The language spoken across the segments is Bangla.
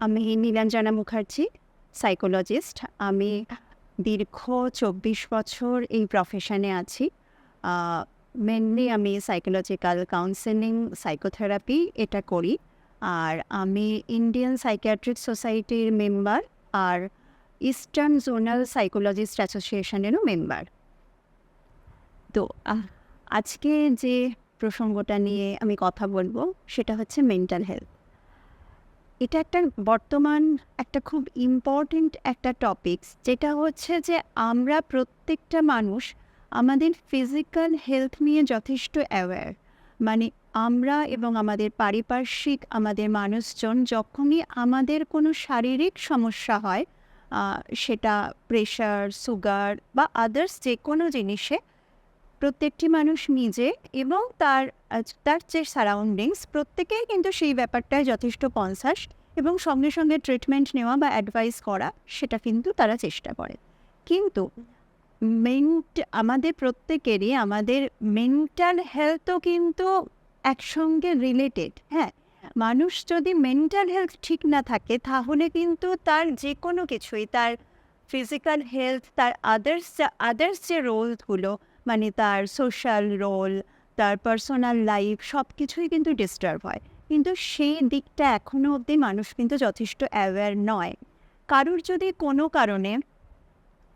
আমি নীলাঞ্জনা মুখার্জি, সাইকোলজিস্ট। আমি দীর্ঘ ২৪ বছর এই প্রফেশনে আছি। মেনলি আমি সাইকোলজিক্যাল কাউন্সেলিং, সাইকোথেরাপি এটা করি। আর আমি ইন্ডিয়ান সাইকিয়াট্রিক সোসাইটির মেম্বার আর ইস্টার্ন জোনাল সাইকোলজিস্ট অ্যাসোসিয়েশনেরও মেম্বার। তো আজকে যে প্রসঙ্গটা নিয়ে আমি কথা বলবো সেটা হচ্ছে মেন্টাল হেলথ। এটা একটা বর্তমান একটা খুব ইম্পর্ট্যান্ট একটা টপিকস, যেটা হচ্ছে যে আমরা প্রত্যেকটা মানুষ আমাদের ফিজিক্যাল হেলথ নিয়ে যথেষ্ট অ্যাওয়্যার। মানে আমরা এবং আমাদের পারিপার্শ্বিক আমাদের মানুষজন যখনই আমাদের কোনো শারীরিক সমস্যা হয়, সেটা প্রেশার, সুগার বা আদার্স যে কোনো জিনিসে, প্রত্যেকটি মানুষ নিজে এবং তার তার যে সারাউন্ডিংস প্রত্যেকেই কিন্তু সেই ব্যাপারটায় যথেষ্ট কনসাস এবং সঙ্গে সঙ্গে ট্রিটমেন্ট নেওয়া বা অ্যাডভাইস করা সেটা কিন্তু তারা চেষ্টা করে। কিন্তু আমাদের প্রত্যেকেরই আমাদের মেন্টাল হেলথও কিন্তু একসঙ্গে রিলেটেড। হ্যাঁ, মানুষ যদি মেন্টাল হেলথ ঠিক না থাকে তাহলে কিন্তু তার যে কোনো কিছুই, তার ফিজিক্যাল হেলথ, তার আদার্স যে রোলগুলো, মানে তার সোশ্যাল রোল, তার পার্সোনাল লাইফ, সব কিছুই কিন্তু ডিস্টার্ব হয়। কিন্তু সেই দিকটা এখনও অবধি মানুষ কিন্তু যথেষ্ট অ্যাওয়্যার নয়। কারোর যদি কোনো কারণে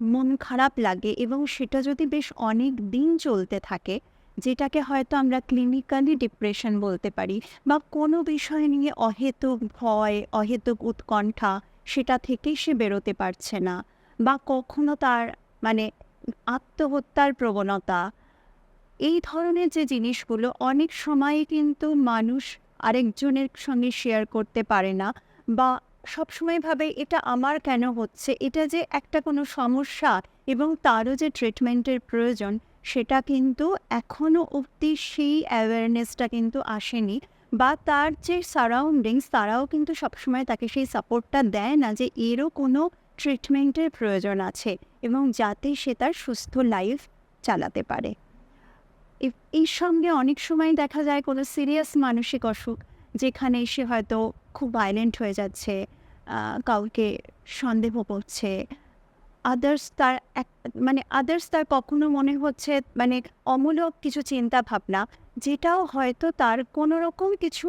মন খারাপ লাগে এবং সেটা যদি বেশ অনেক দিন চলতে থাকে, যেটাকে হয়তো আমরা ক্লিনিক্যালি ডিপ্রেশন বলতে পারি, বা কোনো বিষয় নিয়ে অহেতুক ভয়, অহেতুক উৎকণ্ঠা, সেটা থেকেই সে বেরোতে পারছে না, বা কখনো তার মানে আত্মহত্যার প্রবণতা, এই ধরনের যে জিনিসগুলো অনেক সময় কিন্তু মানুষ আরেকজনের সঙ্গে শেয়ার করতে পারে না, বা সবসময় ভাবে এটা আমার কেন হচ্ছে, এটা যে একটা কোনো সমস্যা এবং তারও যে ট্রিটমেন্টের প্রয়োজন, সেটা কিন্তু এখনও অবধি সেই অ্যাওয়ারনেসটা কিন্তু আসেনি, বা তার যে সারাউন্ডিংস তারাও কিন্তু সবসময় তাকে সেই সাপোর্টটা দেয় না যে এরও কোনো ট্রিটমেন্টের প্রয়োজন আছে এবং যাতে সে তার সুস্থ লাইফ চালাতে পারে। এর সঙ্গে অনেক সময় দেখা যায় কোনো সিরিয়াস মানসিক অসুখ, যেখানে সে হয়তো খুব ভায়োলেন্ট হয়ে যাচ্ছে, কাউকে সন্দেহ করছে, আদার্স তার কখনো মনে হচ্ছে মানে অমূলক কিছু চিন্তা ভাবনা, যেটাও হয়তো তার কোনো রকম কিছু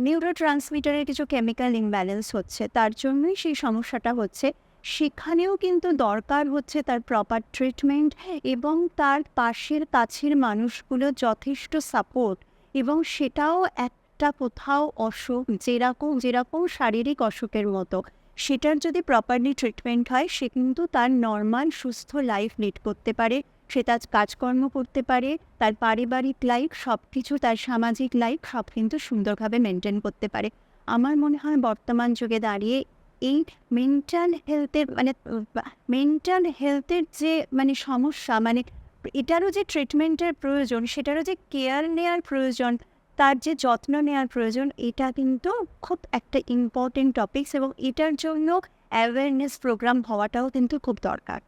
নিউরো ট্রান্সমিটারের কিছু কেমিক্যাল ইমব্যালেন্স হচ্ছে, তার জন্যই সেই সমস্যাটা হচ্ছে। সেখানেও কিন্তু দরকার হচ্ছে তার প্রপার ট্রিটমেন্ট এবং তার পাশের কাছের মানুষগুলো যথেষ্ট সাপোর্ট, এবং সেটাও একটা কোথাও অসুখ, যেরকম যেরকম শারীরিক অসুখের মতো, সেটার যদি প্রপারলি ট্রিটমেন্ট হয়, সে কিন্তু তার নর্মাল সুস্থ লাইফ লিড করতে পারে, সে তার কাজকর্ম করতে পারে, তার পারিবারিক লাইফ সব কিছু, তার সামাজিক লাইফ সব কিন্তু সুন্দরভাবে মেনটেন করতে পারে। আমার মনে হয় বর্তমান যুগে দাঁড়িয়ে এই মেন্টাল হেলথের যে সমস্যা, এটারও যে ট্রিটমেন্টের প্রয়োজন, সেটারও যে কেয়ার নেওয়ার প্রয়োজন, তার যে যত্ন নেওয়ার প্রয়োজন, এটা কিন্তু খুব একটা ইম্পর্টেন্ট টপিকস এবং এটার জন্য অ্যাওয়ারনেস প্রোগ্রাম হওয়াটাও কিন্তু খুব দরকার।